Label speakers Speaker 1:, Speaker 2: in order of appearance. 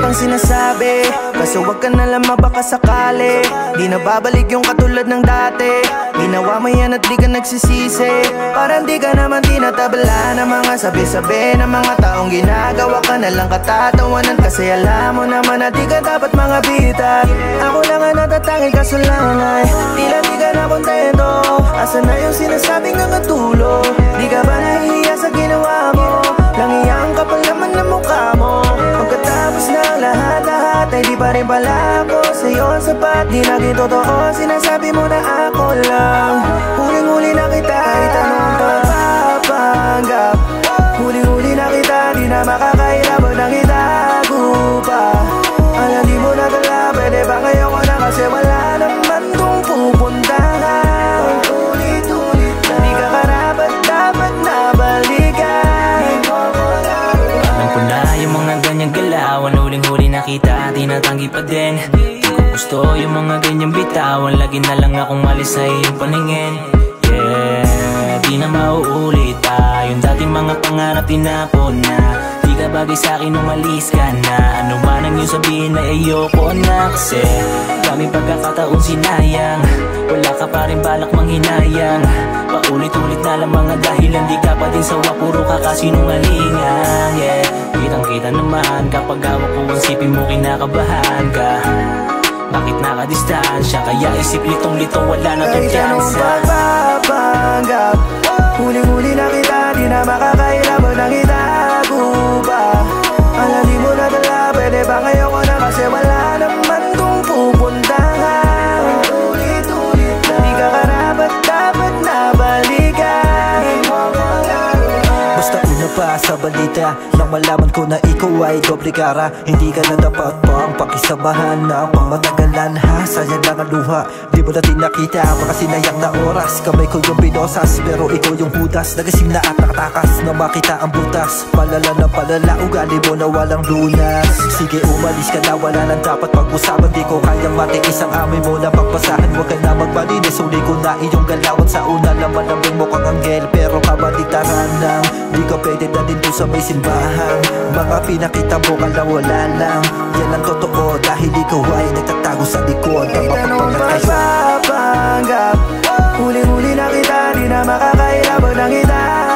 Speaker 1: pang sinasabi, kaso wag ka nalang mabaka sakali. Di na babalik yung katulad ng dati. Ginawa mo yan at di ka nagsisisi. Parang di ka naman tinatabla ng mga sabi-sabi ng mga taong ginagawa ka na lang katatawanan. Kasi alam mo naman na di ka dapat mga bitat. Ako lang ang natatanging kaso lang ay tila di ka na kontento. Asa na yung sinasabing nakatulo? Di ka ba nahihiya sa ginawa mo? Langiyang ka pa naman ng mukha mo. Pagkatapos ng lahat-lahat ay di pa rin pala ako sa'yo ang sapat. Di naging totoo, sinasabi mo na ako lang. Huling-huli na kita, kahit anong pagpapanggap. Huling-huli na kita, di na makakailabag nang itago pa. Alam di mo na tala, pwede ba ngayon ko na kasi wala naman kung pupuntahan. Ulit-ulit na di ka karapat dapat na balikan.
Speaker 2: Alam ko na yung mga ganyang galawan, huling-huli na kita, tinatanggi pa din. Di ko gusto yung mga ganyang bitawan, lagi na lang akong malis sa iyong paningin. Yeah, di na mauulit pa yung dating mga pangarap tinapon na. Di ka bagay sa'kin, umalis ka na. Ano man ang iyong sabihin na ayoko na. Kasi daming pagkakataon sinayang, wala ka pa rin balak manghinayang. Paulit-ulit na lang mga dahilan, di ka pa din sawa, puro ka kasinungalingan. Yeah, kitang-kita naman kapag hawak ko ang sipin mo, kinakabahan ka. Bakit nakadistansya? Kaya isip litong-litong wala na tong tyansa.
Speaker 1: Kahit anong pagpapanggap, huling-huli na kita, di na makakailabag nang itago pa. Alam di mo na tala, pwede ba ngayon ko na kasi wala naman kung pupuntahan. Ulit-ulit na di ka karapat dapat na balikan.
Speaker 3: Basta una pa sa balita nang malaman ko na ikaw ay doble kara. Hindi ka na dapat pang pakisamahan ng pangmatagalan ha. Sayang lang ang luha, di mo natin nakita. Baka sinayang na oras, kamay ko yung binosas, pero ikaw yung hudas. Nagasim na at nakatakas na makita ang butas. Palala na palala, ugali mo na walang lunas. Sige umalis ka na, wala nang dapat pag-usapan. Di ko kayang matiis ang amoy mo na pagpasahan. Huwag ka na magbalinis, uli ko na iyong galawan. Sa una naman ang mukhang anghel, pero kabaliktaran ng di ka pwede na din doon sa may simbahan. Mga pinakita mo ka lang wala lang, yan ang totoo dahil ikaw ay nagtatago sa likod.
Speaker 1: Kahit anong pagpapanggap, huling-huli na kita, di na makakailabag nang itago